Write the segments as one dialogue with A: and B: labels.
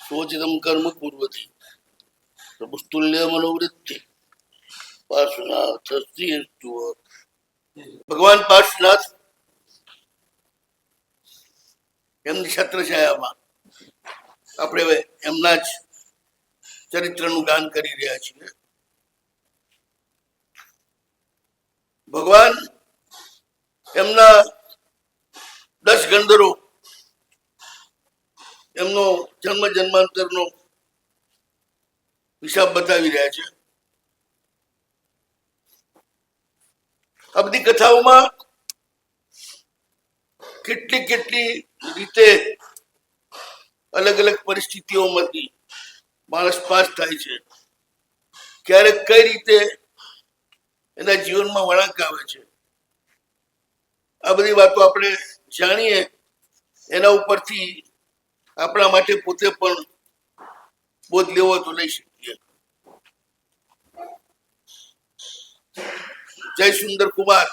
A: सोचितं कर्म कुर्वति प्रभुस्तुल्य मनोवृत्ति पार्श्वनाथ भगवान पार्श्वनाथ એમની છત્રછાયામાં આપણે એમના જ ચરિત્રનું ગાન કરી રહ્યા છીએ. ભગવાન એમના 10 ગંધર્વો એમનો જન્મ જન્માંતરનો હિસાબ બતાવી રહ્યા છે. આ બધી કથાઓમાં કેટલી કેટલી રીતે અલગ અલગ પરિસ્થિતિઓમાંથી માણસ પાસ થાય છે, ક્યારેક કઈ રીતે એના જીવનમાં વળાંક આવે છે. આ બધી વાતો આપણે જાણીએ એના ઉપરથી આપણા માટે પોતે પણ બોધ લેવો તો લઈ શકીએ. જય સુંદર કુમાર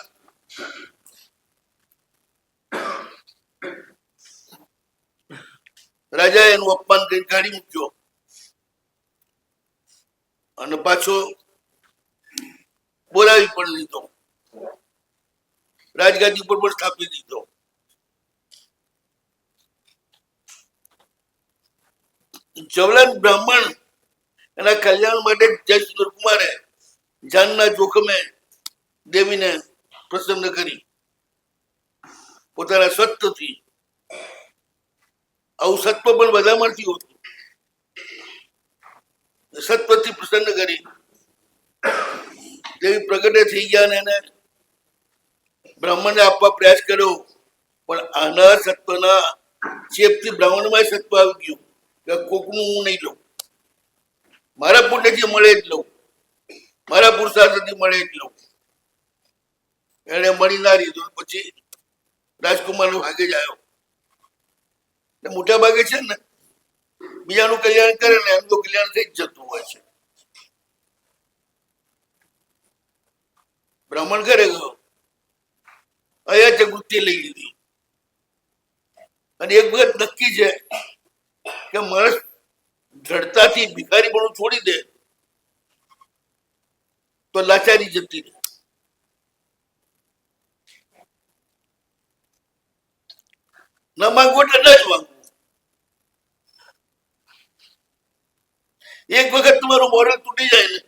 A: રાજાએ એનું અપમાન કરી કાઢી મૂક્યો અને પાછો બોલાવી પણ લીધો, રાજગાદી ઉપર પણ સ્થાપી દીધો. જવલન બ્રાહ્મણ એના કલ્યાણ માટે જય સુંદર કુમારે જાનના જોખમે દેવીને પ્રસન્ન કરી પોતાના સત્વથી. આવું સત્વ પણ બધામાંથી હોતું. સત્વથી પ્રસન્ન કરી દેવી પ્રગટે થઈ ગયા ને એને બ્રાહ્મણને આપવા પ્રયાસ કર્યો, પણ આના સત્વના ચેપથી બ્રાહ્મણમાં સત્વ આવી ગયું કે કોકનું હું નહીં લઉં, મારા પુણ્યથી મળે જ લઉં, મારા પુરુષાર્થથી મળે જ લઉં. એને મળી ના લીધું. પછી રાજકુમારનો ભાગે જ આવ્યો. મોટા ભાગે છે ને બીજાનું કલ્યાણ કરે ને એમનું કલ્યાણ થઈ જ જતું હોય છે. બ્રાહ્મણ ઘરે ગયો, અયાચક વૃત્તિ લઈ લીધી અને એક વખત નક્કી છે કે માણસ દ્રઢતાથી ભિખારી પણ છોડી દે તો લાચારી જતી રહે. ન માંગવું એટલે ન જ માંગવું. એક વખત તમારું મોરલ તૂટી જાય ને,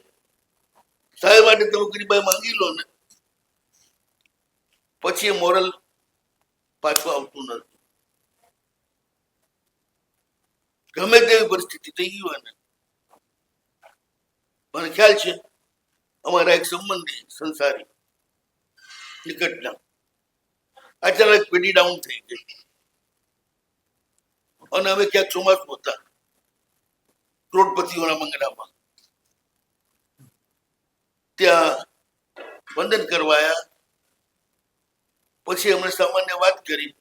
A: સાહેબ માટે તમે ગરીબાઈ માંગી લો ને, પછી એ મોરલ પાછું આવતું નથી. ગમે તેવી પરિસ્થિતિ થઈ ગઈ હોય ને. મને ખ્યાલ છે અમારા એક સંબંધી સંસારી નિકટના અચાનક પેઢી ડાઉન થઈ ગઈ અને અમે ક્યાંક ચોમાસું હતા કરોડપતિઓના મંગળામાં, ત્યાં વંદન કરવાયા. પછી એમણે સામાન્ય વાત કરી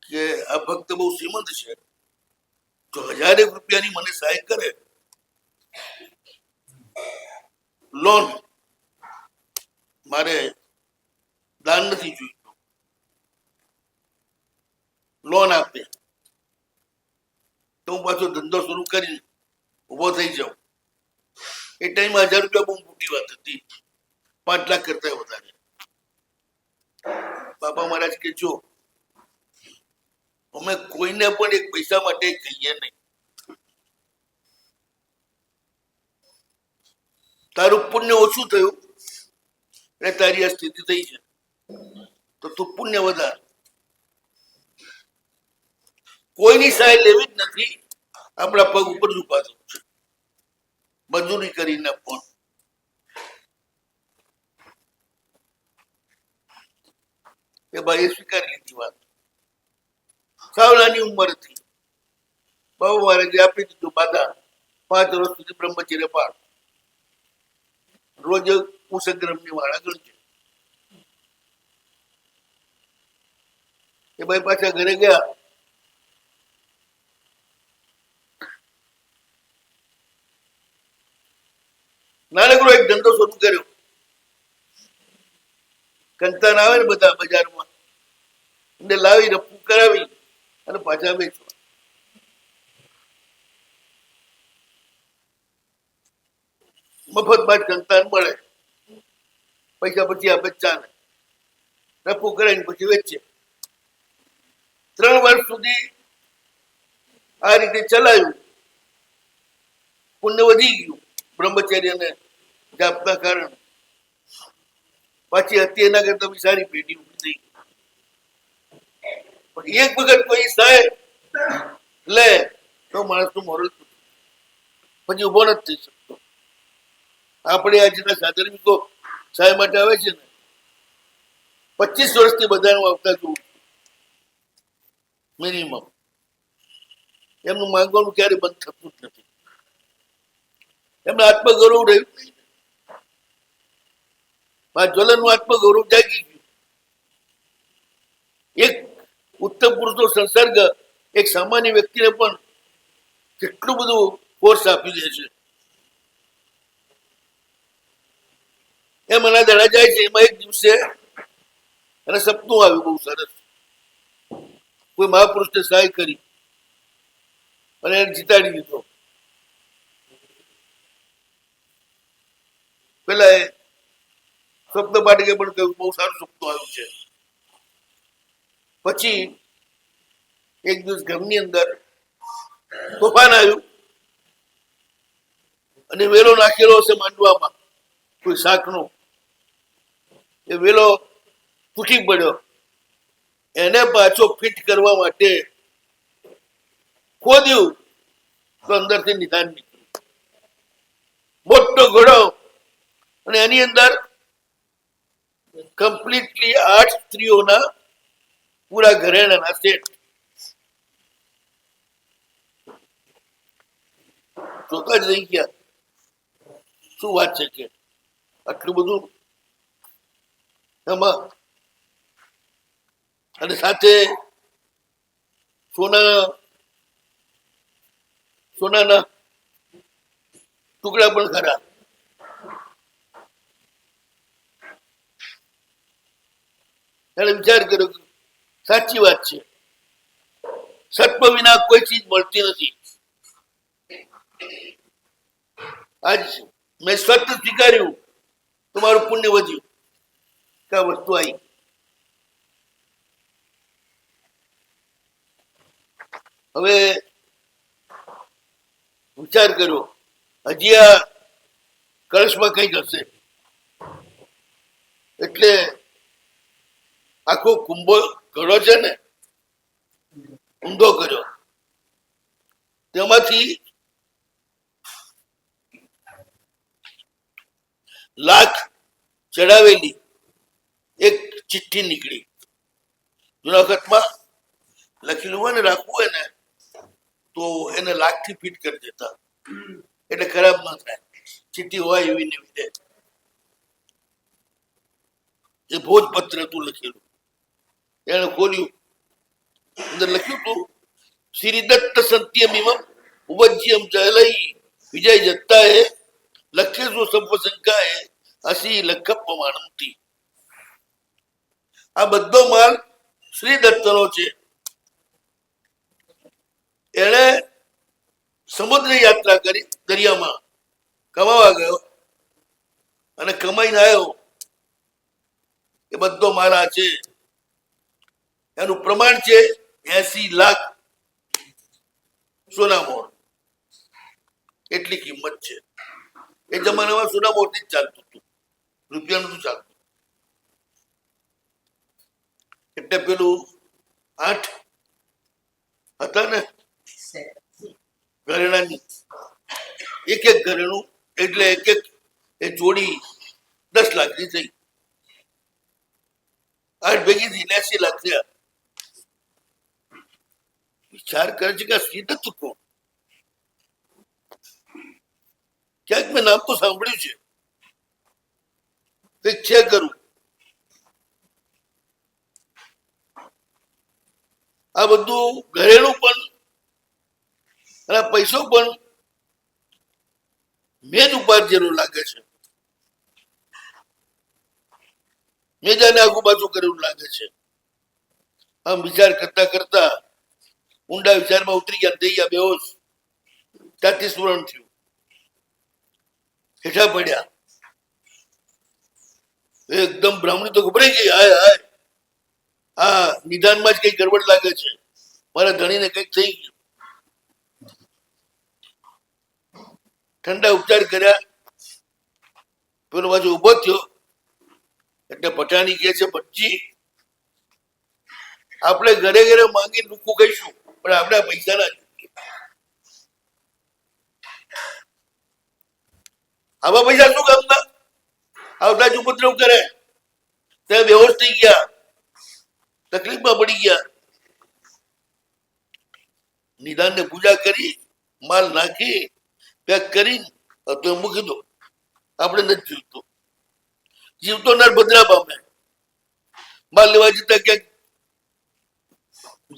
A: કે આ ભક્ત બહુ શ્રીમંત છે, જો 1000 રૂપિયાની મને સહાય કરે, લોન, મારે દાન નથી જોઈતું, લોન આપે તો હું પાછો ધંધો શરૂ કરી ઉભો થઈ જાઉં. એ ટાઈમમાં 1000 રૂપિયા બહુ મોટી વાત હતી, 5 લાખ કરતા વધારે. બાબા મહારાજ કે જો અમે કોઈને પણ એક પૈસા માટે કહીએ નહીં, તારું પુણ્ય ઓછું થયું એટલે તારી આ સ્થિતિ થઈ છે, તો તું પુણ્ય વધાર. કોઈની સહાય લેવી જ નથી, આપણા પગ ઉપર જ ઉભા થવું છે, મજૂરી કરીને પણ. એ ભાઈએ સ્વીકારી લીધી વાત. સાવ નાની ઉંમર હતી, બાબા મહારાજે આપી દીધું બાધા, 5 વર્ષ સુધી બ્રહ્મચર્ય પાળ, રોજ કુસંગ્રમની વાળા ગણજે. એ ભાઈ પાછા ઘરે ગયા. એક ધંધો શરૂ કર્યો. કંતાન આવે ને બધા બજારમાં એને લાવી રફુ કરાવી અને પાછા વેચવા. મફત બાદ કંતાન મળે, પૈસા પછી આપે ચાલે, રફુ કરાવીને પછી વેચે. 3 વર્ષ સુધી આ રીતે ચલાવ્યું. પુણ્ય વધી ગયું બ્રહ્મચર્યને જાપના કારણે. પાછી હતી એના કરતા બી સારી પેઢી ઉભી થઈ. પણ એક વખત કોઈ સહાય લે તો માણસ નું મોરલ પછી ઉભો નથી થઈ શકતો. આપણે આજના સાધર્મિકો સહાય માટે આવે છે ને, 25 વર્ષથી બધાનું આવતા જોવું મિનિમમ. એમનું માંગવાનું ક્યારે બંધ થતું જ નથી. એમને આત્મગૌરવ રહ્યું નહીં. જ્વલનનું આત્મગૌરવ જાગી ગયું. એક ઉત્તમ પુરુષનો સંસર્ગ એક સામાન્ય વ્યક્તિને પણ કેટલું બધું ફોર્સ આપી દે છે. એ મને દડા જાય છે. એમાં એક દિવસે અને સપનું આવ્યું બહુ સરસ. કોઈ મહાપુરુષને સહાય કરી અને એને જીતાડી દીધો. પેલા એ સ્વપ્ન પાટીકે પણ કહ્યું બહુ સારું સપનું આવ્યું છે. પછી એક દિવસ ઘરની અંદર તોફાન આવ્યું અને વેલો નાખેલો હશે માંડવામાં કોઈ શાકનો. એ વેલો તૂટી પડ્યો. એને પાછો ફિટ કરવા માટે ખોદ્યું તો અંદરથી નિદાન નીકળ્યું. મોટો ઘોડો અને એની અંદર કમ્પ્લીટલી 8 સ્ત્રીઓના પૂરા ઘરેણાના સેટ. જોતા જ રહી ગયા શું વાત છે કે આટલું બધું એમાં. અને સાથે સોનાના ટુકડા પણ ખરા. એને વિચાર કર્યો કે સાચી વાત છે, સત્વ વિના કોઈ ચીજ મળતી નથી. આજ મેં સત્ય સ્વીકાર્યું તો મારું પુણ્ય વધ્યું કે આ વસ્તુ આવી. હવે વિચાર કર્યો હજી આ કળશમાં કઈક હશે. એટલે આખો કુંભો ઘડો છે ને ઊંધો કર્યો. તેમાંથી લાખ ચડાવેલી એક ચિઠ્ઠી નીકળી. જૂના વખતમાં લખેલું હોય ને રાખવું હોય ને તો એને લાખથી ફીટ કરી દેતા એટલે ખરાબ ન થાય. ચિઠ્ઠી હોય એવી ને એવી. એ ભોજપત્ર હતું લખેલું. એને ખોલ્યું, અંદર લખ્યું હતું શ્રી દત્ત સત્યમિમ ઉપજ્યમ ચલઈ વિજય જત્તાએ લખેશુ સંપશંકાએ અસી લખ પ્રમાણમથી. આ બધો માલ શ્રી દત્તનો છે. એણે સમુદ્ર યાત્રા કરી, દરિયામાં કમાવા ગયો અને કમાઈને આવ્યો. એ બધો મારા છે. એનું પ્રમાણ છે 80 લાખ સોનામોહર. એટલી કિંમત છે. એ જમાનામાં સોનામોહરથી જ ચાલતું હતું, રૂપિયા નતું ચાલતું. એટલે પેલું 8 હતા ને ઘરેણાની, એક ઘરેણું એટલે એક એ જોડી 10 લાખની થઈ. 8 ભેગી થી 80 લાખ થયા. વિચાર કરે છે કે શ્રી દત્ત કોણ? ક્યાંક મેં નામ તો સાંભળ્યું છે, કંઈક છે કરું. આ બધું ઘરેણું પણ અને પૈસો પણ મેં જ ઉપાર્જનો લાગે છે. મેદાને આગુ બાજુ કર્યું લાગે છે. આમ વિચાર કરતા કરતા ઊંડા વિચારમાં ઉતરી ગયા, થઈ ગયા બેહોશ. ત્યાંથી સ્મરણ થયું, હેઠા પડ્યા. એકદમ બ્રાહ્મણી તો ગભરાઈ ગઈ. હાય હાય, હા નિદાનમાં જ કઈ ગડબડ લાગે છે, મારા ધણીને કઈક થઈ ગયું. ઠંડા ઉપચાર કર્યા. પેલો બાજુ ઉભો થયો એટલે પઠાણી કહે છે, ભટજી આપણે ઘરે ઘરે માંગી રૂકું કહીશું, પણ આપણા પૈસા ના જોઈએ. આવા પૈસા શું કામના? આવતા જ ઉપદ્રવ કરે. ત્યાં બેહોશ થઈ ગયા, તકલીફમાં પડી ગયા. નિદાનને પૂજા કરી, માલ નાખી, પેક કરી તો મૂકી દો. આપણે નથી જીવતો. જીવતો નર ભદ્રા પામે. માલ લેવા જતા ક્યાંક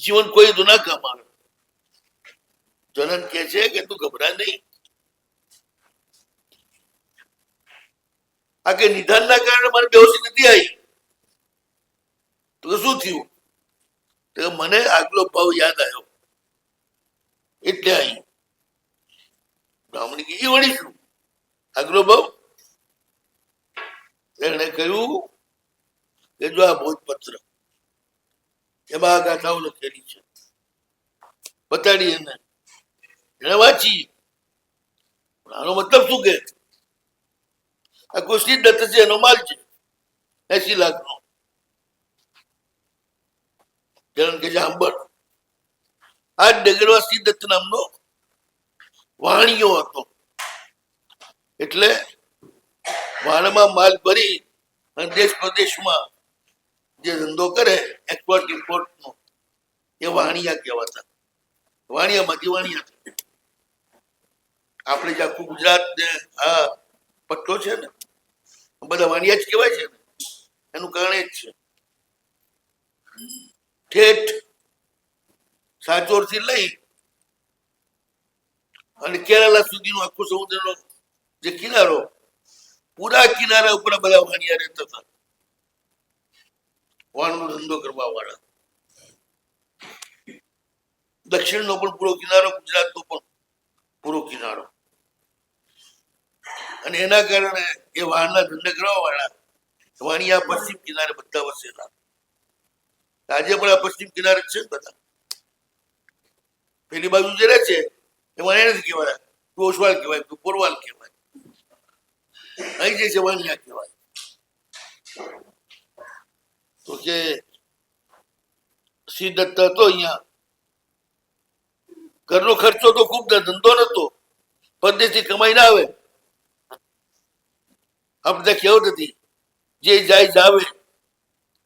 A: જીવન કોઈ તો ના કામ આવે. જનન કે છે કે તું ગભરા નહીં. આ કે નિદાનના કારણે મને બેહોશી નથી આવી. તો શું થયું? તો મને આગલો ભાવ યાદ આવ્યો એટલે આવી. બ્રાહ્મણી એ વળી શું આગલો ભાવ? એને કહ્યું કે જો આ ભોજપત્ર એમાં આ ગાથાઓ લખેલી છે, બતાડી એને વાંચી. આનો મતલબ શું કે આ કોઈ દત્ત છે, એનો માલ છે 80 લાખનો. જણ કે સાંભળ, આ ડગરવા દત્ત નામનો વાણિયો હતો. એટલે વાણમાં માલ ભરી અને દેશ પ્રદેશમાં જે ધંધો કરે એક્સપોર્ટ ઇમ્પોર્ટ નો, એ વાણિયા કહેવાતા. વાણિયામાંથી વાણિયા. આપણે જે આખું ગુજરાત ને આ પટ્ટો છે ને, બધા વાણિયા જ કહેવાય છે ને, એનું કારણ જ છે. ઠેઠ સાચોર થી લઈ અને કેરાલા સુધીનો આખો સમુદ્રનો જે કિનારો, પૂરા કિનારા ઉપર બધા વાણિયા રહેતા હતા. વાણનો ધંધો કરવા વાળા. દક્ષિણનો પણ પૂરો કિનારો, ગુજરાતનો પણ પૂરો કિનારો. અને એના કારણે એ વાણના ધંધા કરવા વાળા વાણિયા પશ્ચિમ કિનારે બધા વસેલા. આજે પણ આ પશ્ચિમ કિનારે છે બધા. પેલી બાજુ જે રહે છે એ વાણિયા નથી કહેવાય, ઓસવાલ કહેવાય, પોરવાલ કહેવાય. અહીં જે છે વાણિયા કહેવાય. તો કે શ્રી દત્ત હતો અહીંયા. ઘરનો ખર્ચો તો ખૂબ, ધંધો નતો, પરદેશથી કમાઈ ના આવે. આ બધા કહેવત હતી, જે જાય જાવે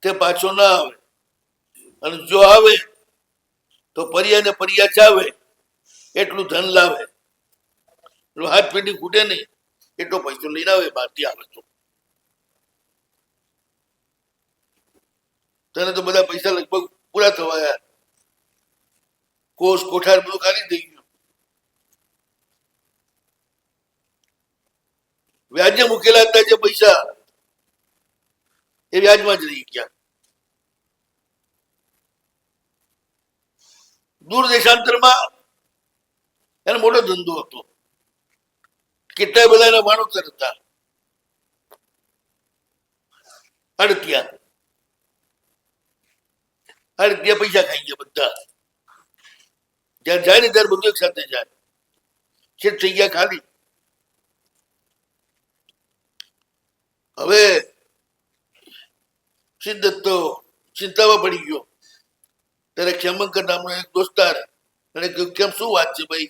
A: તે પાછો ના આવે, અને જો આવે તો પરિયા ને પરિયા ચાવે એટલું ધન લાવે. હાથ પેટી ખૂટે નહીં એટલો પૈસો લઈને આવે બહારથી આવે તો. તને તો બધા પૈસા લગભગ પૂરા થવાયા. કોષ કોઠાર બધું ખાલી થઈ ગયું. વ્યાજે મૂકેલા હતા જે પૈસા એ વ્યાજમાં જ રહી ગયા. દૂર દેશાંતરમાં એનો મોટો ધંધો હતો. કેટલાય બધા એના વાણોતર હતા. અડતિયા પૈસા ખાઈ ગયા બધા. જ્યાં જાય ને ત્યારે બધું એક સાથે જાય. છેદ થઈ ગયા ખાલી. હવે સિદ્ધત તો ચિંતામાં પડી ગયો. ત્યારે ક્ષેમંકર નામનો એક દોસ્તાર એને કહ્યું, કેમ શું વાત છે ભાઈ?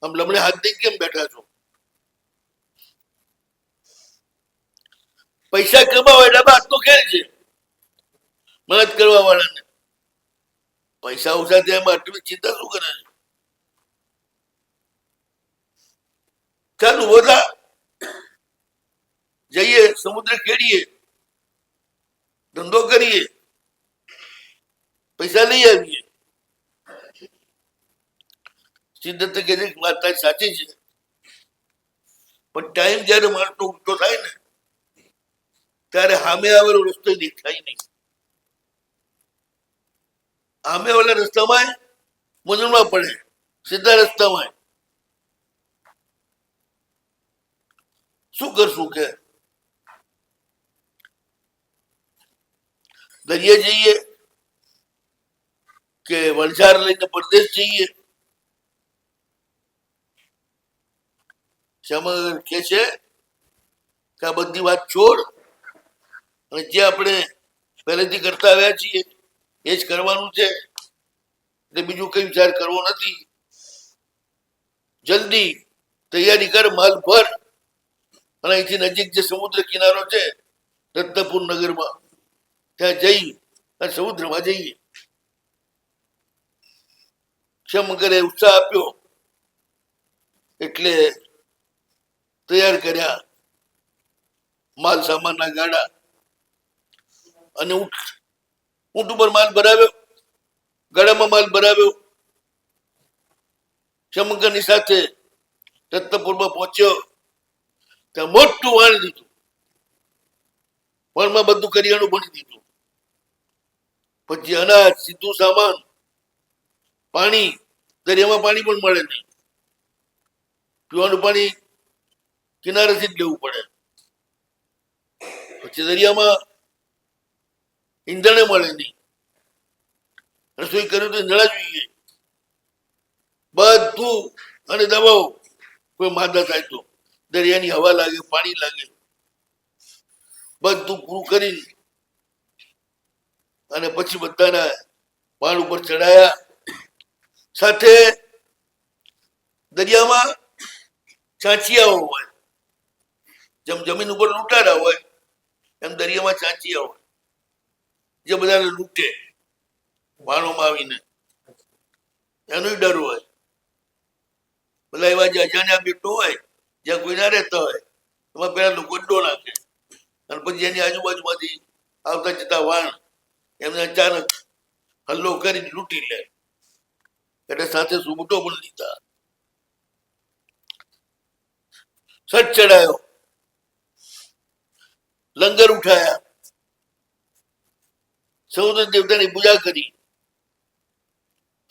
A: આમ લમણે હાથ દઈ કેમ બેઠા છો? પૈસા કમાવા એટલે વાત તો ખેર છે મદદ કરવા વાળાને. પૈસા ઓછા થયા એમાં આટલી ચિંતા શું કરે છે? ચાલો બધા જઈએ, સમુદ્ર ખેડીએ, ધંધો કરીએ, પૈસા લઈ આવીએ. સિદ્ધત કહે છે વાત તારી સાચી છે, પણ ટાઈમ જયારે માણસનો ઉલટો થાય ને ત્યારે સામે આવેલો રસ્તો દેખાય નહીં. સામે વાળા રસ્તામાં મૂંઝવણમાં પડે, સીધા રસ્તામાં શું કરશું કે દરિયે જઈએ કે વલસાડ લઈને પરદેશ જઈએ? શ્યામા કે છે કે આ બધી વાત છોડ અને જે આપણે પહેલેથી કરતા આવ્યા છીએ એ જ કરવાનું છે, એટલે બીજું કઈ વિચાર કરવો નથી. જલ્દી તૈયારી કર, માલ ભર અને અહીંથી નજીક જે સમુદ્ર કિનારો છે રત્નપુર નગરમાં, ત્યાં જઈ અને સમુદ્રમાં જઈએ. શંકરે ઉત્સાહ આપ્યો એટલે તૈયાર કર્યા માલ સામાનના ગાડા અને ઊંટ ઉપર માલ ભરાવ્યો, ગાડામાં માલ ભરાવ્યો. શંકરની સાથે રત્નપુરમાં પહોંચ્યો, ત્યાં મોટું વાણ દીધું. વણમાં બધું કરિયાણું ભરી દીધું. પછી અનાજ, સીધું સામાન, પાણી. દરિયામાં પાણી પણ મળે નહીં, પીવાનું પાણી કિનારેથી જ લેવું પડે. પછી દરિયામાં ઈંધણે મળે નહીં, રસોઈ કર્યું તો ઈંધણા જોઈએ બધું, અને દવાઓ. કોઈ માંદા થાય તો દરિયાની હવા લાગે, પાણી લાગે, બધું પૂરું કરી અને પછી બધાના વાણ ઉપર ચડાયા. સાથે દરિયામાં ચાંચિયાઓ હોય, જેમ જમીન ઉપર લૂંટારા હોય એમ દરિયામાં ચાંચિયા હોય, જે બધાને લૂંટે વાણોમાં આવીને. એનો ડર હોય. બધા એવા જે અજાણ્યા બેઠો હોય, જ્યાં કોઈ ના રહેતા હોય, એમાં પેલા લોકો અડ્ડો નાખે અને પછી એની આજુબાજુમાંથી આવતા જતા વાણ એમને અચાનક હલ્લો કરીને લૂંટી લે. એટલે સાથે સુબુટો પણ લીધા. સટ ચડાયો, લંગર ઉઠાયા, સમુદ્ર દેવતાની પૂજા કરી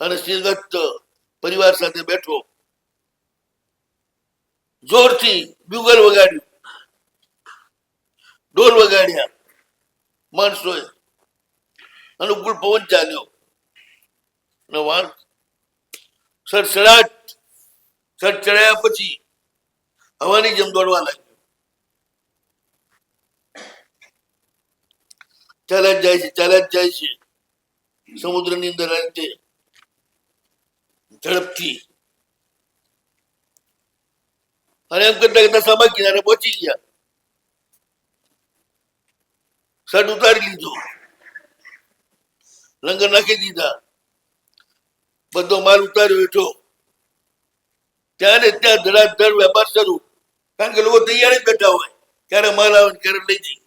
A: અને શ્રીગત પરિવાર સાથે બેઠો. જોરથી બ્યુગલ વગાડ્યું, ઢોલ વગાડ્યા માણસોએ, અનુકૂળ પવન ચાલ્યો અને વાણ સડસડાટ સટ ચડાયા પછી હવાની જેમ દોડવા લાગ્યું. ચાલ્યા જ જાય છે, ચાલ્યા જ જાય છે સમુદ્રની અંદર આ રીતે ઝડપથી. અને એમ કરતા કરતા સામા કિનારે પહોંચી ગયા. સટ ઉતારી લીધો, લંગર નાખી દીધા, બધો માલ ઉતાર્યો હેઠો. ત્યાં ને ત્યાં ધડાધડ વેપાર શરૂ, કારણ કે લોકો તૈયાર જ બેઠા હોય, ક્યારે માલ આવે ક્યારે લઈ જઈએ.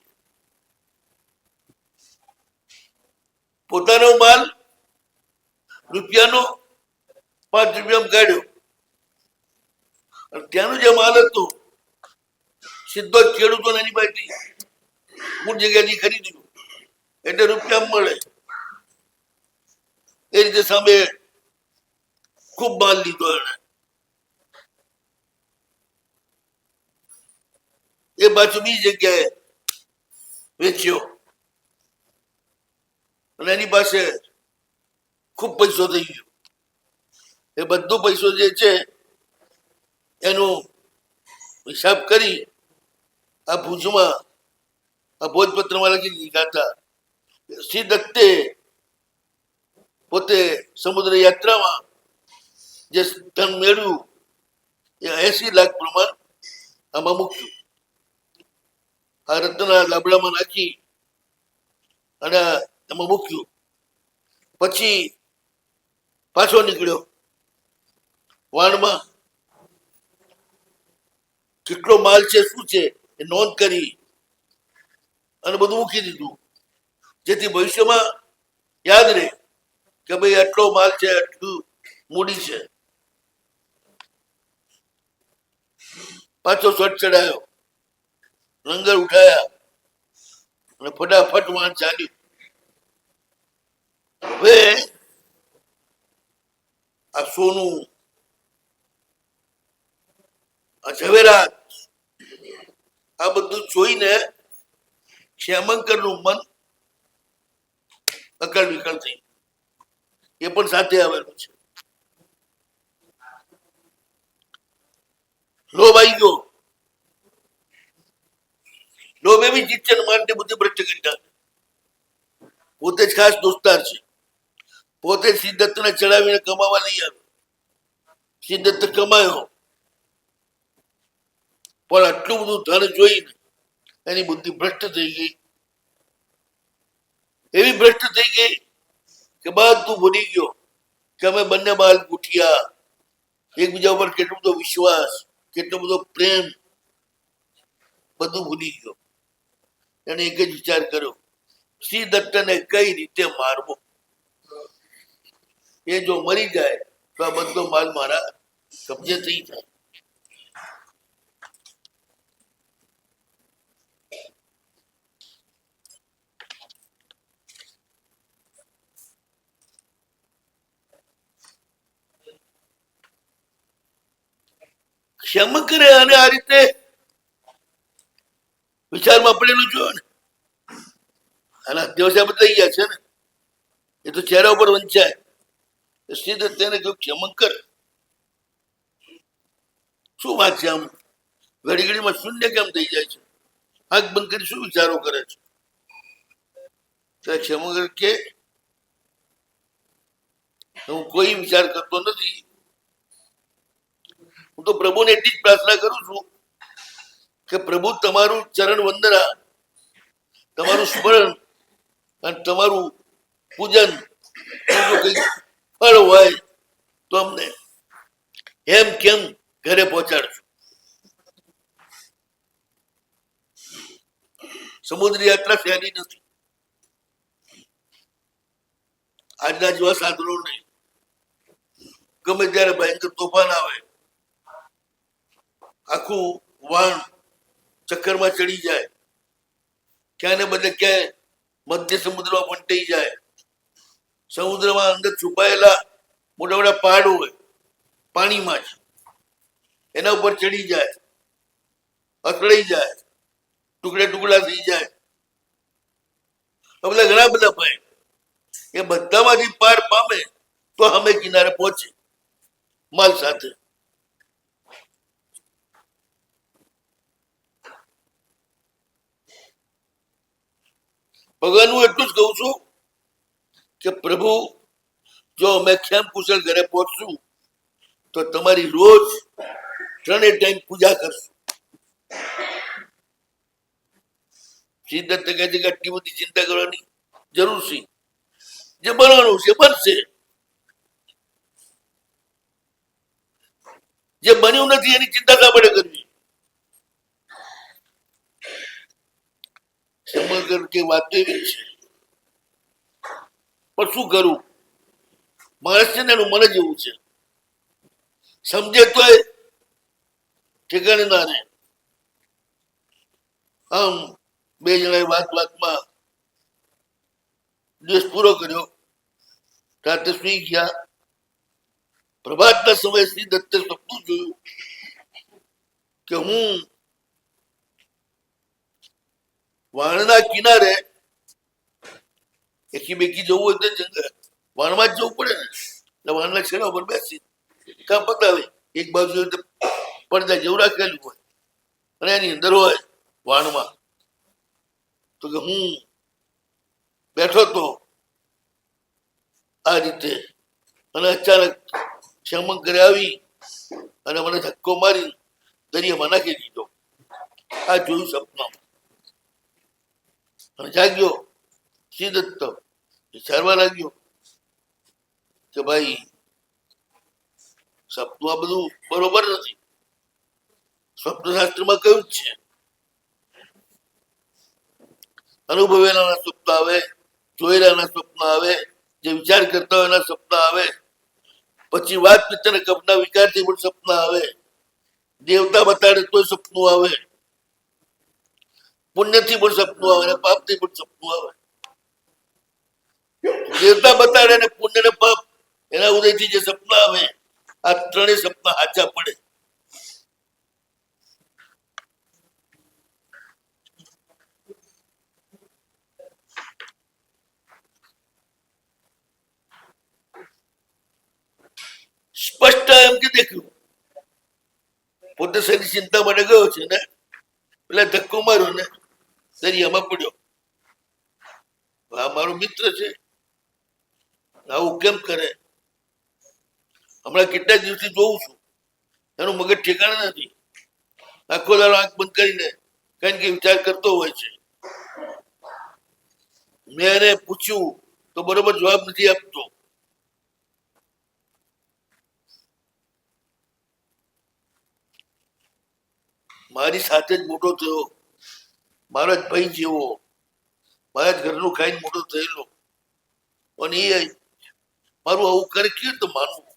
A: પોતાનો માલ રૂપિયાનો 5 રૂપિયામાં કાઢ્યો, ત્યાંનો જે માલ હતો સીધો જ ખેડૂતોને એની પાસેથી મૂળ જગ્યાથી ખરીદ્યું એટલે રૂપિયા મળે. એ રીતે સામે ખૂબ માલ લીધો એને. એ પાછું બીજી જગ્યાએ વેચ્યો અને એની પાસે ખૂબ પૈસો થઈ ગયો. એ બધો પૈસો જે છે એનો હિસાબ કરી આ ભુજમાં આ ભોજપત્રમાં લખી દીધા હતા. શ્રી દત્તે પોતે સમુદ્ર યાત્રામાં જે ધન મેળવ્યું એ 80 લાખ પ્રમાણ આમાં મૂક્યું. આ રત્નના લાબડામાં નાખી અને એમાં મૂક્યું. પછી પાછો નીકળ્યો વાણમાં. કેટલો માલ છે, શું છે એ નોંધ કરી અને બધું મૂકી દીધું, જેથી ભવિષ્યમાં યાદ રહે કે ભાઈ આટલો માલ છે, આટલું મૂડી છે. પાછો શટ ચડાયો, લંગર ઉઠાયા, અને ફટાફટ વાહન ચાલ્યું. હવે આ સોનું, આ ઝવેરાત, આ બધું જોઈને શ્યામંકર નું મન અકળ વિકળ થઈ. એ પણ સાથે આવેલું છે. લોભ આવી ગયો. લોભ એવી ચીજ છે ને માનને બુદ્ધિ ભ્રષ્ટ કરી નાખે. પોતે જ ખાસ દોસ્તાર છે. પોતે સિદ્ધત્તને ચડાવીને કમાવા નહીં આવે. સિદ્ધત્ત કમાયો પણ આટલું બધું ધન જોઈને એની બુદ્ધિ ભ્રષ્ટ થઈ ગઈ. એવી ભ્રષ્ટ થઈ ગઈ કે બધું ભૂલી ગયો કે અમે બંને બાલ ઉઠ્યા, એકબીજા ઉપર કેટલો બધો વિશ્વાસ, કેટલો બધો પ્રેમ, બધું ભૂલી ગયો. એને એક જ વિચાર કર્યો, સિદ્ધત્તને કઈ રીતે મારવો. એ જો મરી જાય તો આ બધો માલ મારા કબજે થઈ જાય. શ્યામંકરે અને આ રીતે વિચારમાં પડેલું જોયો ને, આના દિવસે બદલાઈ ગયા છે ને, એ તો ચહેરા ઉપર વંચાય. સીધે તેને કહ્યું, શ્યામંકર શું વાત છે? આમ ઘડી ઘડીમાં શૂન્ય કેમ થઈ જાય છે? આંખ બંધ કરી શું વિચારો કરે છે? શ્યામંકર કે હું કોઈ વિચાર કરતો નથી. હું તો પ્રભુને એટલી જ પ્રાર્થના કરું છું કે પ્રભુ તમારું ચરણ વંદના, તમારું સ્મરણ અને તમારું પૂજન જો કઈ ફળ હોય તો અમને એમ કેમ ઘરે પહોંચાડજો. સમુદ્ર યાત્રા સહેલી નથી. આજના જેવા સાધનો નહીં. ગમે ત્યારે ભયંકર તોફાન આવે, આખું વાણ ચક્કરમાં ચડી જાય, ક્યાં ને બદલે ક્યાંય મધ્ય સમુદ્રમાં પંટાઈ જાય. સમુદ્રમાં અંદર છુપાયેલા મોટા મોટા પહાડ હોય પાણીમાં જ, એના ઉપર ચડી જાય, અથડાઈ જાય, ટુકડા ટુકડા થઈ જાય. બધા ઘણા બધા ભય. એ બધામાંથી પાર પામે તો અમે કિનારે પહોંચે માલ સાથે. ભગવાન હું એટલું જ કહું છું કે પ્રભુ જો અમે ખેમ કુશળ ઘરે પહોંચશું તો તમારી રોજ 3 ટાઈમ પૂજા કરશું. સિદ્ધત્ત કહે છે કે આટલી બધી ચિંતા કરવાની જરૂર છે. જે બનવાનું છે બનશે, જે બન્યું નથી એની ચિંતા ના પડે કરવી. સમગ્ર કે વાત એવી છે. પણ શું કરું? માણસ છે ને એનું મન જ એવું છે. સમજે તો ઠેકાણે ના રહે. આમ બે જણાએ વાતમાં દિવસ પૂરો કર્યો. રાતે સુઈ ગયા. પ્રભાતના સમયે સિદ્ધત્તે સપનું જોયું કે હું વાણના કિનારે એકી બેકી જવું હોય તો જંગલ વાણમાં જ જવું પડે ને. એટલે વાણના છેડા ઉપર બેસી કામ પતાવે. એક બાજુ પડદા જેવું રાખેલું હોય અને એની અંદર હોય વાણમાં. તો કે હું બેઠો તો આ રીતે અને અચાનક શ્યામંકરે આવી અને મને ધક્કો મારી દરિયામાં નાખી દીધો. આ જોયું સપનામાં અને જાગ્યો. સિદ્ધત્ત વિચારવા લાગ્યો કે ભાઈ સપનું આ બધું બરોબર નથી. સ્વપ્નશાસ્ત્રમાં કયું જ છે અનુભવેલા સ્વપ્ન આવે, જોયેલા સ્વપ્ન આવે, જે વિચાર કરતા હોય એના સપના આવે, પછી વાત પિત્તને કપના વિકારથી પણ સપના આવે, દેવતા બતાડે તો સપનું આવે. પુણ્યથી પણ સપનું આવે અને પાપથી પણ સપનું આવે. દેવતા બતાડે ને પુણ્ય ને પાપ એના ઉદયથી જે સપના આવે આ ત્રણેય સપના સાચા પડે. સ્પષ્ટ એમ કે દેખ્યું પોતે શરીર ચિંતા માટે ગયો છે ને પેલા ધક્કો માર્યો ને દરિયામાં પડ્યો. આ મારો મિત્ર છે, આવું કેમ કરે? હમણાં કેટલાક દિવસથી જોઉં છું એનું મગજ ઠેકાણે નથી. આખો દાડો આંખ બંધ કરીને કઈ કે વિચાર કરતો હોય છે. મેં એને પૂછ્યું તો બરોબર જવાબ નથી આપતો. મારી સાથે જ મોટો થયો, મારા જ ભાઈ જેવો, મારા જ ઘરનું ખાઈને મોટો થયેલો, અને એ મારું આવું કરે કેવી રીતે માનવું?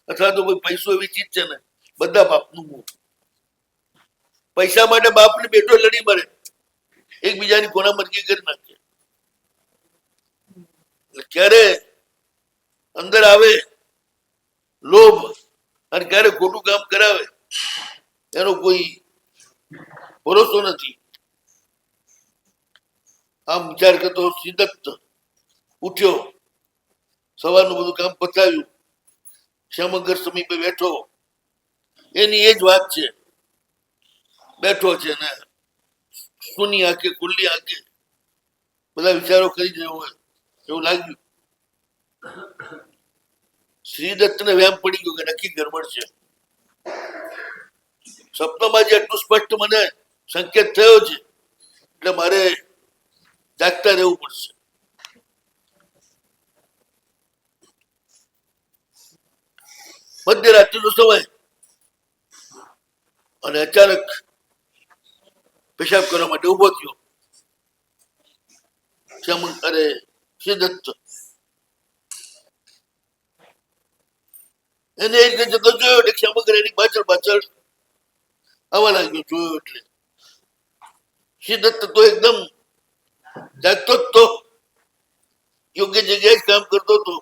A: અથવા તો કોઈ પૈસો એવી ચીજ છે ને બધા બાપનું મું. પૈસા માટે બાપને બેટો લડી મરે, એકબીજાની કોના મરજી કરી નાખે. ક્યારે અંદર આવે લોભ અને ક્યારે ખોટું કામ કરાવે એનો કોઈ ભરોસો નથી. આમ વિચાર કરતો સિદ્ધત ઉઠ્યો, સવારનું બધું કામ પતાવ્યું, શ્યામંગર સમીપે બેઠો. એની એ જ વાત છે, બેઠો છે ને સુની આંખે ખુલ્લી આંખે બધા વિચારો કરી રહ્યો હોય એવું લાગ્યું. શ્રીદત્તને વ્યામ પડી ગયો કે નક્કી ગરબડ છે. સપનામાં જે આટલું સ્પષ્ટ મને સંકેત થયો છે એટલે મારે જાગતા રહેવું પડશે. મધ્યરાત્રિનો સમય અને અચાનક પેશાબ કરવા માટે ઉભો થયો. અરે શ્રીદત્ત એને એક રીતે જતો જોયો એટલે શ્યામંગર એની પાછળ પાછળ આવવા લાગ્યો. જોયો એટલે શ્રીદત્ત તો એકદમ જાગતો જ તો, યોગ્ય જગ્યાએ જ કામ કરતો હતો.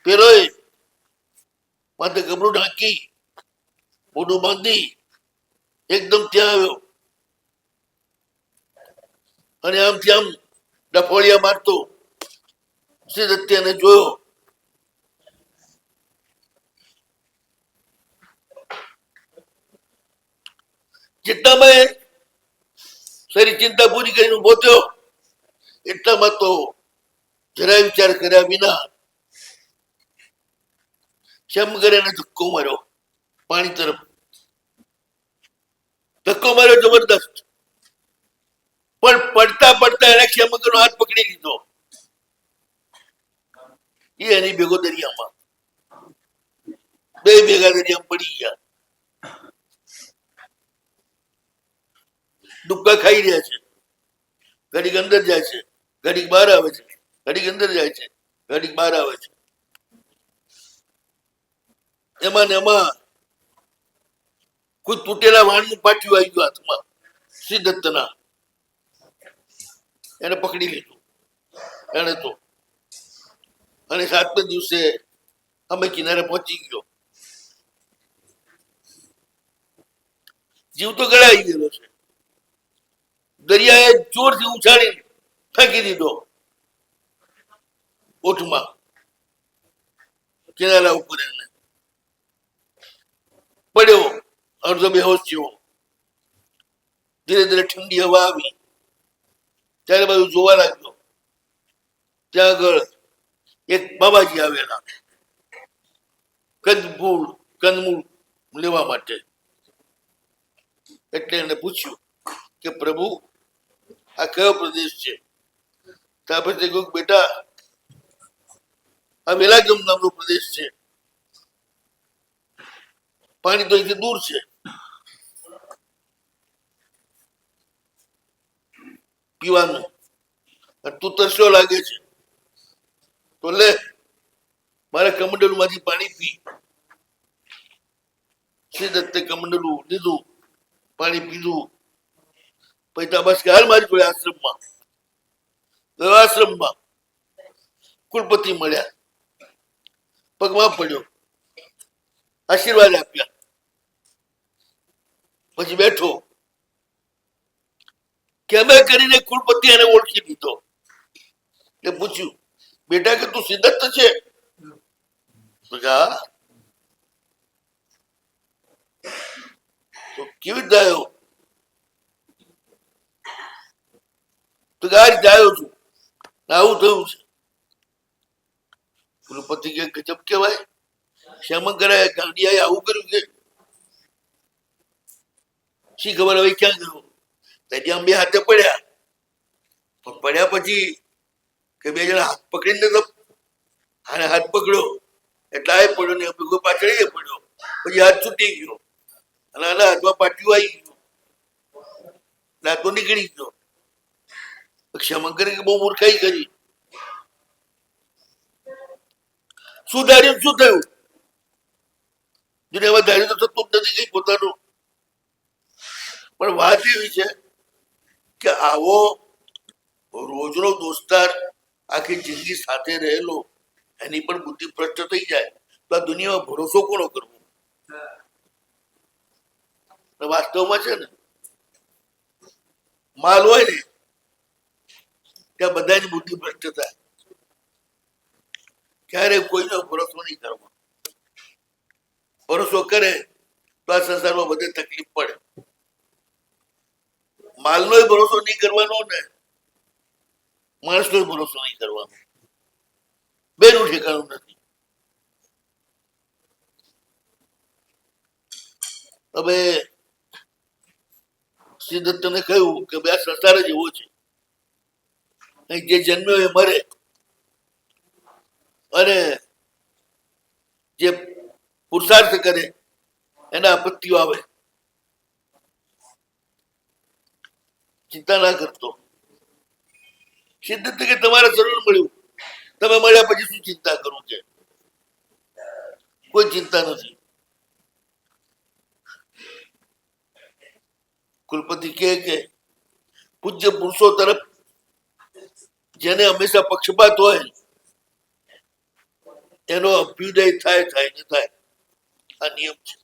A: પેલોય માથે કપડું ઢાંકી મોઢું બાંધી એકદમ ત્યાં આવ્યો અને આમથી આમ ડફોળિયા મારતો. શ્રીદત્તે એને જોયો. જેટલામાં સારી ચિંતા પૂરી કરીને ઉભો થયો એટલામાં તો જરાય વિચાર કર્યા વિના શ્યામંગર એને ધક્કો માર્યો પાણી તરફ. ધક્કો માર્યો જબરદસ્ત, પણ પડતા પડતા એને શ્યામંગરનો હાથ પકડી લીધો. એ એની ભેગો દરિયામાં, બે ભેગા દરિયામાં પડી ગયા. ડૂબકા ખાઈ રહ્યા છે. ઘડીક અંદર જાય છે, ઘડીક બહાર આવે છે, ઘડીક અંદર જાય છે, ઘડીક બહાર આવે છે. એમાં ને એમાં કોઈ તૂટેલા વાણનું પાટિયું આવી ગયું હાથમાં શ્રીદત્તના. એને પકડી લીધું એને તો, અને 7મે દિવસે અમે કિનારે પહોંચી ગયો. જીવ તો ગળાઈ ગયેલો છે. દરિયાએ જોરથી ઉછાળી ફેંકી દીધો ઓઠમાં કિનારા ઉપર. એને પડ્યો, અડધો બેહોશ થયો. ધીરે ધીરે ઠંડી હવા આવી ત્યારે બધું જોવા લાગ્યો. ત્યાં આગળ એક બાબાજી આવેલા કંદમૂળ લેવા માટે. એટલે એને પૂછ્યું કે પ્રભુ આ કયો પ્રદેશ છે? ત્યાં પછી કહ્યું બેટા આ વેલાગમ નામનો પ્રદેશ છે, પાણી તો અહીંથી દૂર છે, પીવાનું. તું તરસ્યો લાગે છે તો લે મારા કમંડલું માંથી પાણી પી. શ્રીદત્તે કમંડલું લીધું, પાણી પીધું. પછી તો બસ કે હાલ મારી જોડે આશ્રમમાં. આશ્રમમાં કુલપતિ મળ્યા, પગમાં પડ્યો, આશીર્વાદ આપ્યા. પછી બેઠો, કેમે કરીને કુલપતિ એને ઓળખી દીધો. એ પૂછ્યું, બેટા કે તું સિદ્ધસ્થ છે? તો કેવી રીતે આવ્યો? તો આ રીતે આવ્યો છું, આવું થયું છે. કુલપતિ કે ગજબ કેવાય, શ્યામંકરે ગાંડિયાએ આવું કર્યું કે શી ખબર હવે ક્યાં ગયો. ત્યાં બે હાથે પડ્યા, પણ પડ્યા પછી કે બે જણા હાથ પકડીને આને હાથ પકડ્યો એટલે આ પડ્યો ને ભેગો પાછળ પડ્યો, પછી હાથ છૂટી ગયો અને આના હાથમાં પાટિયું આવી ગયું, દાંતો નીકળી ગયો. શ્યામંકરે બહુ મૂર્ખાઈ કરી. શું ધાર્યું શું થયું? જેને એમાં ધાર્યું તો થતું જ નથી કઈ પોતાનું. પણ વાત એવી છે કે આવો રોજનો દોસ્તાર આખી જિંદગી સાથે રહેલો એની પણ બુદ્ધિ ભ્રષ્ટ થઈ જાય તો આ દુનિયામાં ભરોસો કોનો કરવો? વાસ્તવમાં છે ને, માલ હોય ને ત્યાં બધાની બુદ્ધિ ભ્રષ્ટ થાય. ક્યારે કોઈનો ભરોસો નહીં કરવો. ભરોસો કરે તો આ સંસારમાં બધે તકલીફ પડે. માલનો ભરોસો નહીં કરવાનો ને માણસનો ભરોસો નહીં કરવાનો, બેનું ઠેકાણું નથી. હવે સિદ્ધને કહ્યું કે બે સંસાર જ એવો છે, અહીં જે જન્મ્યો એ મરે અને જે પુરુષાર્થ કરે એના આપત્તિઓ આવે. ચિંતા ના કરતો. સિદ્ધ કે તમારે જરૂર મળ્યું, તમે મળ્યા પછી શું ચિંતા કરું છે? કોઈ ચિંતા નથી. કુલપતિ કે પૂજ્ય પુરુષો તરફ જેને હંમેશા પક્ષપાત હોય એનો અભ્યુદય થાય ને થાય. આ નિયમ છે.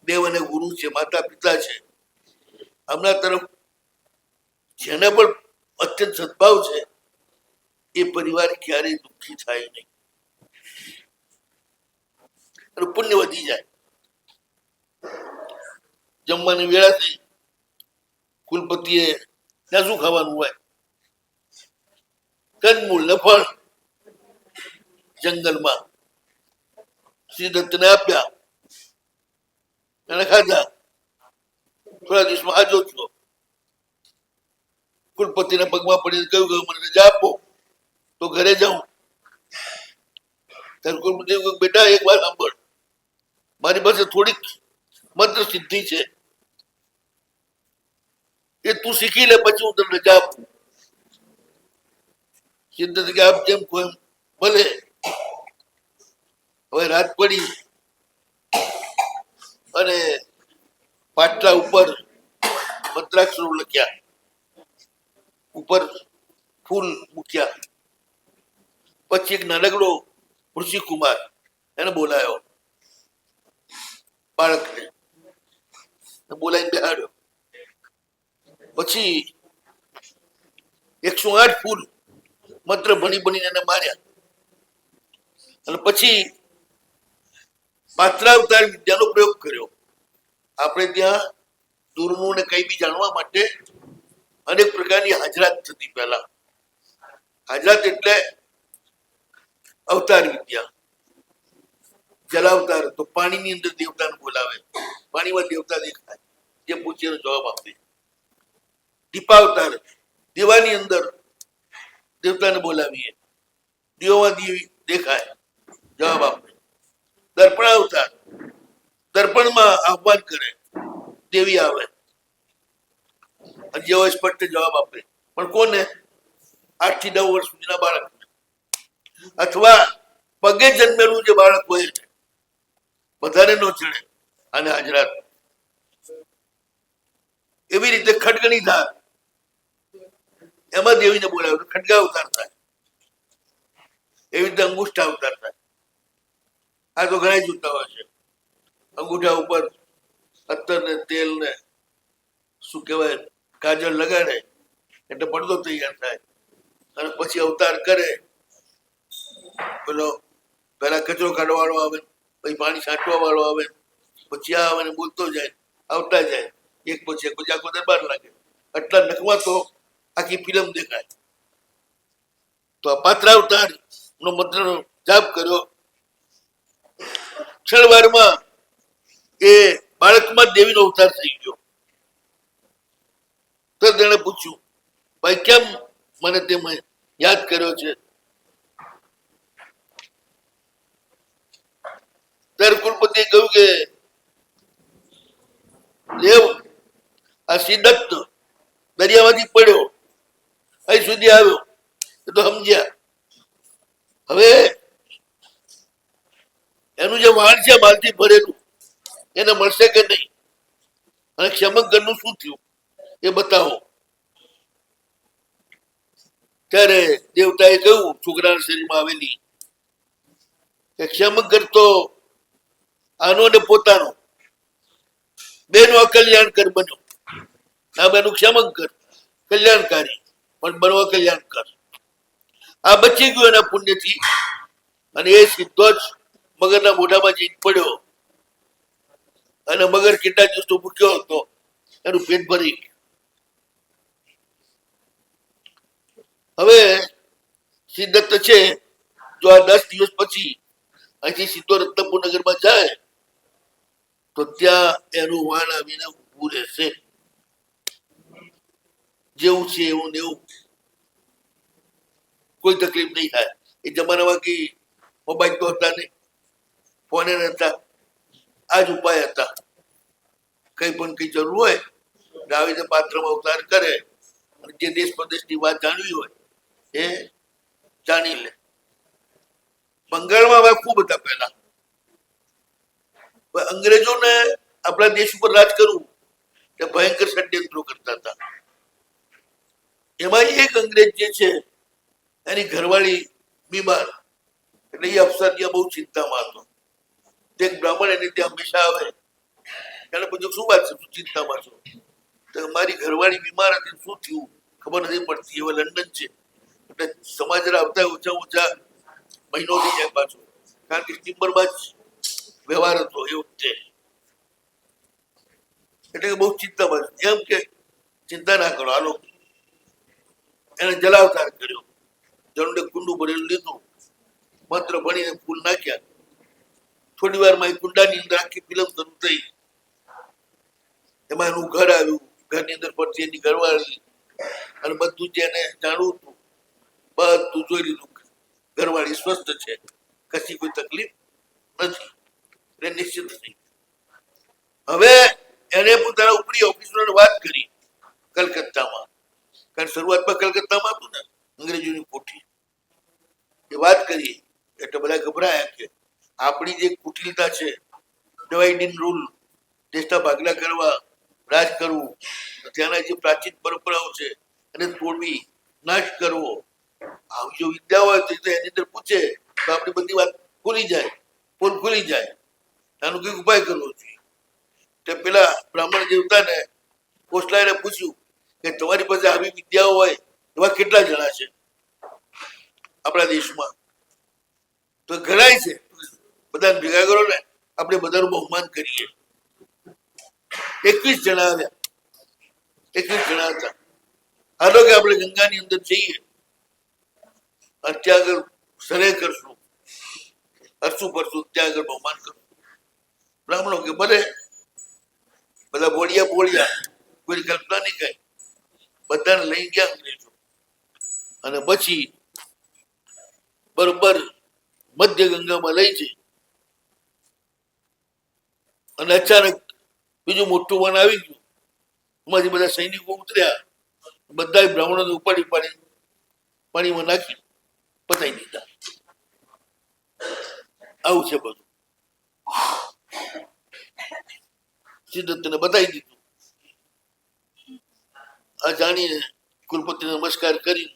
A: દેવ અને ગુરુ છે, માતા પિતા છે, હમણાં તરફ જેને પણ અત્યંત સદભાવ છે એ પરિવાર ક્યારેય દુઃખી થાય નહીં અને પુણ્ય વધી જાય. જમવાની વેળા થઈ, કુલપતિએ ત્યાં શું ખાવાનું હોય? કંદમૂળ ને ફળ જંગલમાં શ્રીદત્તને આપ્યા, એને ખાધા. થોડા દિવસમાં હાજો થયો. કુલપતિના પગમાં પડીને કહ્યું કે મને રજા આપો તો ઘરે જાઉં. ત્યારે કુલપતિ કહ્યું, બેટા એક વાર સાંભળ, મારી પાસે થોડીક મંત્ર સિદ્ધિ છે, એ તું શીખી લે પછી હું તને રજા આપું. સિદ્ધ કે આપ જેમ કોઈ ભલે. હવે રાત પડી અને પાટલા ઉપર મંત્રાક્ષરો લખ્યા, ઉપર ફૂલ મૂક્યા. પછી એક નાનકડો ઋષિકુમાર એને બોલાયો, બાળકને બોલાવીને બેહાડ્યો. પછી 108 ફૂલ મંત્ર ભણીને એને માર્યા અને પછી પાત્રાવતાર વિદ્યાનો પ્રયોગ કર્યો. આપણે ત્યાં દૂરનું ને કઈ બી જાણવા માટે અનેક પ્રકારની હાજરાત થતી. પહેલા હાજરાત એટલે અવતાર વિદ્યા. જલાવતાર તો પાણીની અંદર દેવતાને બોલાવે, પાણીમાં દેવતા દેખાય, જે પૂછે એનો જવાબ આપે. દીપાવતાર દીવાની અંદર દેવતાને બોલાવીએ, દીવામાં દેવી દેખાય, જવાબ આપે. દર્પણાવતાર દર્પણમાં આહ્વાન કરે, દેવી આવે અને જેવો સ્પષ્ટ જવાબ આપે. પણ કોને? 8 થી 9 વર્ષ સુધીના બાળક અથવા પગે જન્મેલું જે બાળક હોય છે, વધારે નો ચડે. અને હાજરાત એવી રીતે ખડગની ધાર એમાં દેવીને બોલાવે ખડગા અવતાર થાય, એવી રીતે અંગુષ્ઠા અવતાર થાય. આ તો ઘણા જૂતા હોય છે. અંગૂઠા ઉપર અત્તર ને તેલ ને શું કહેવાય કાજળ લગાડે એટલે પડદો તૈયાર થાય અને પછી અવતાર કરે. પેલો પેલા કચરો કાઢવા વાળો આવે, પછી પાણી છાંટવા વાળો આવે, પછી આ આવે બોલતો જાય, આવતા જાય, એક પછી આખો દરબાર લાગે. આટલા નખમાં તો આખી ફિલ્મ દેખાય. તો આ પાત્ર અવતાર નો મંત્ર જાપ કર્યો. ક્ષણવારમાં એ બાળકમાં દેવીનો અવતાર થઈ ગયો. તો તેણે પૂછ્યું, ભાઈ કેમ મને તે યાદ કર્યો છે? ત્યારે કુલપતિએ કહ્યું કે દેવ, આ સિદ્ધત દરિયામાંથી પડ્યો અહીં સુધી આવ્યો એ તો સમજ્યા. હવે એનું જે વાણ છે બાલથી ભરેલું એને મળશે કે નહીં, અને ક્ષમકરનું શું થયું એ બતાવો. ત્યારે દેવતાએ કહ્યું છોકરાના શરીરમાં આવેલી કે ક્ષમકર તો આનો ને પોતાનો બેનો અકલ્યાણકર બન્યો. આ બેનું ક્ષમકર કલ્યાણકારી પણ બનવા કલ્યાણકર. આ બચી ગયું એના પુણ્યથી અને એ સીધો જ મગરના મોઢામાં જઈને પડ્યો અને મગર કેટલા દિવસનો ભૂખ્યો હતો એનું પેટ ભરી. હવે સિદ્ધત છે જો આ 10 દિવસ પછી અહીંથી સીધો રત્નપુર નગરમાં જાય તો ત્યાં એનું વાણ આવીને ઉભું રહેશે. જેવું છે એવું ને એવું, કોઈ તકલીફ નહીં થાય. એ જમાનામાં કે મોબાઈલ તો હતા નહીં, ફોને નતા, આ જ ઉપાય હતા. કઈ પણ કઈ જરૂર હોય આવી રીતે પાત્રમાં અવતાર કરે અને જે દેશ પ્રદેશની વાત જાણવી હોય એ જાણી લે. બંગાળમાં હવે ખૂબ હતા પહેલા. અંગ્રેજોને આપણા દેશ ઉપર રાજ કરવું તે ભયંકર ષડયંત્રો કરતા હતા. એમાં એક અંગ્રેજ જે છે એની ઘરવાળી બીમાર, એટલે એ અફસર ત્યાં બહુ ચિંતામાં હતો. એક બ્રાહ્મણ એને ત્યાં હંમેશા આવે. એને પૂછ્યું શું વાત છે, શું ચિંતામાં છો? તો મારી ઘરવાળી બીમાર હતી, શું થયું ખબર નથી પડતી. હવે લંડન છે એટલે સમાચાર આવતા ઓછા મહિનો થઈ જાય પાછો, કારણ કે સ્ટીમરમાં જ વ્યવહાર હતો એ વખતે. એટલે બહુ ચિંતામાં એમ કે ચિંતા ના કરો, હાલો. એને જલાવતાર કર્યો, જળને કુંડું ભરેલું લીધું, મંત્ર ભણીને ફૂલ નાખ્યા. થોડી વારમાં એ કુંડાની અંદર આખી ફિલ્મ શરૂ થઈ. એમાં એનું ઘર આવ્યું, ઘરની અંદર પડતી એની ઘરવાળી અને બધું જે એને જાણવું હતું બધું જોઈ લીધું. ઘરવાળી સ્વસ્થ છે, કશી કોઈ તકલીફ નથી, એટલે નિશ્ચિત થઈ. હવે એને પોતાના ઉપરી ઓફિસરોને વાત કરી કલકત્તામાં, કારણ શરૂઆતમાં કલકત્તામાં હતું ને અંગ્રેજોની કોઠી. એ વાત કરી એટલે બધા ગભરાયા કે આપણી જે કુટિલતા છે, ડિવાઇડ એન્ડ રૂલ, દેશના ભાગલા કરવા, રાજ કરવું, ત્યાંના જે પ્રાચીન પરંપરાઓ છે એને તોડવી, નાશ કરવો, આવી જો વિદ્યા હોય તો એની અંદર પૂછે તો આપણી બધી વાત ખુલી જાય, પોલ ખુલી જાય. આનો કંઈક ઉપાય કરવો જોઈએ. તે પેલા બ્રાહ્મણ દેવતાને કોસલાઈને પૂછ્યું કે તમારી પાસે આવી વિદ્યાઓ હોય એવા કેટલા જણા છે આપણા દેશમાં? તો ઘણાય છે, બધાને ભેગા કરો ને, આપણે બધાનું બહુમાન કરીએ. 21 જણા આવ્યા. 21 જણા હતા. હાલો કે આપણે ગંગાની અંદર જઈએ અને ત્યાં આગળ સરે કરશું, હરશું ફરશું, ત્યાં આગળ બહુમાન કરશું. બ્રાહ્મણો કે ભલે. બધા બોળ્યા, કોઈ કલ્પના નહીં કઈ. બધાને લઈ ગયા અંગ્રેજો અને પછી બરોબર મધ્ય ગંગામાં લઈ જઈ અને અચાનક બીજું મોટું વન આવી ગયું. એમાંથી બધા સૈનિકો ઉતર્યા, બધા બ્રાહ્મણોને ઉપાડી પાણીમાં નાખી પતાવી દીધા. આવું છે બધું. સિદ્ધતને બતાવી દીધું. આ જાણીને કુલપતિને નમસ્કાર કરી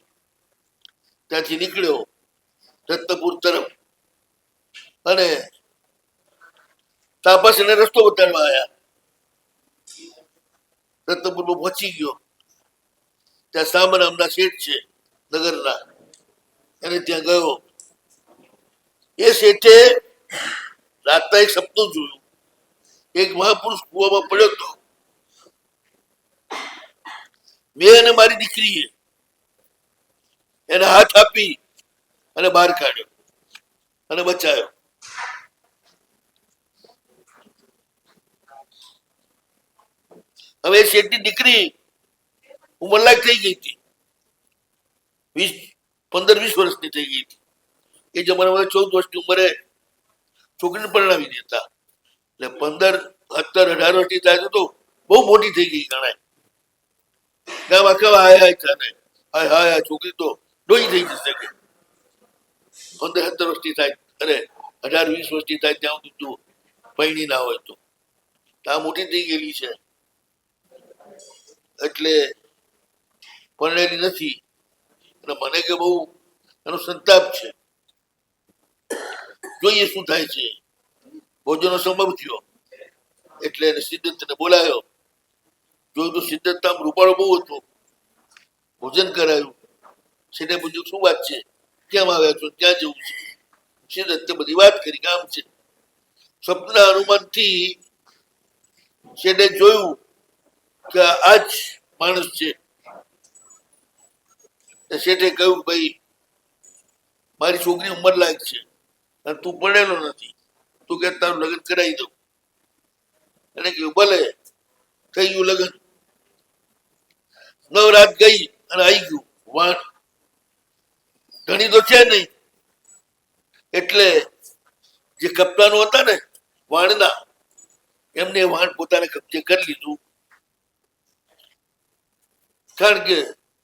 A: ત્યાંથી નીકળ્યો રત્નપુર તરફ અને તાપસ એને રસ્તો બતાડવા આવ્યા. રત્નપુરમાં પહોંચી ગયો. ત્યાં સામર નામના શેઠ છે નગરના, એને ત્યાં ગયો. એ શેઠે રાતના એક સપનું જોયું. એક મહાપુરુષ કુવામાં પડ્યો હતો. મેં અને મારી દીકરીએ એને હાથ આપી અને બહાર કાઢ્યો અને બચાવ્યો. હવે શેઠની દીકરી ઉંમરલાયક થઈ ગઈ હતી, 15-20 વર્ષની થઈ ગઈ હતી. એ જમાનામાં 14 વર્ષની ઉંમરે છોકરીને પરણાવી દેતા. એટલે 15, 17, 18 વર્ષની થાય તો બહુ મોટી થઈ ગઈ ગણાય. ગામ આખા હાય ચાલે, હાય છોકરી તો ડોઈ થઈ જશે કે 15-17 વર્ષની થાય, અરે 18-20 વર્ષની થાય ત્યાં સુધી તું પૈણી ના હોય તો આ મોટી થઈ ગયેલી છે. એટલે પરણેલી નથી અને મને કે બહુ એનો સંતાપ છે. જોઈએ શું થાય છે. ભોજનનો સંભવ થયો એટલે એને સિદ્ધતને બોલાયો. જોયું તો સિદ્ધત આમ રૂપાળો બહુ હતો. ભોજન કરાયું. છેલ્લે પૂછ્યું શું વાત છે, કેમ આવ્યા છો, ક્યાં જવું છે. સિદ્ધતે બધી વાત કરી કામ છે. સપના અનુમાનથી છેલ્લે જોયું કે આ જ માણસ છે. શેઠે કહ્યું ભાઈ મારી છોકરી ઉંમર લાયક છે અને તું પડેલો નથી, તું કે તારું લગ્ન કરાવી દઉં. એને કહ્યું ભલે, થઈ ગયું લગ્ન. 9 રાત ગઈ અને આવી ગયું વાણ. ધણી તો છે નહીં એટલે જે કપ્તાનો હતા ને વાણના, એમને વાણ પોતાને કબજે કરી લીધું. કારણ કે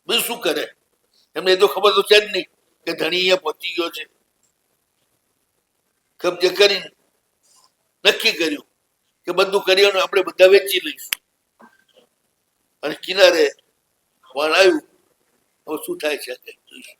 A: બીજું શું કરે, એમને એ તો ખબર તો છે જ નહીં કે ધણી અહીંયા પહોંચી ગયો છે. કબજે કરીને નક્કી કર્યું કે બધું કરિયાણું આપણે બધા વેચી લઈશું. અને કિનારે વાણ આવ્યું. હવે શું થાય છે જોઈશું.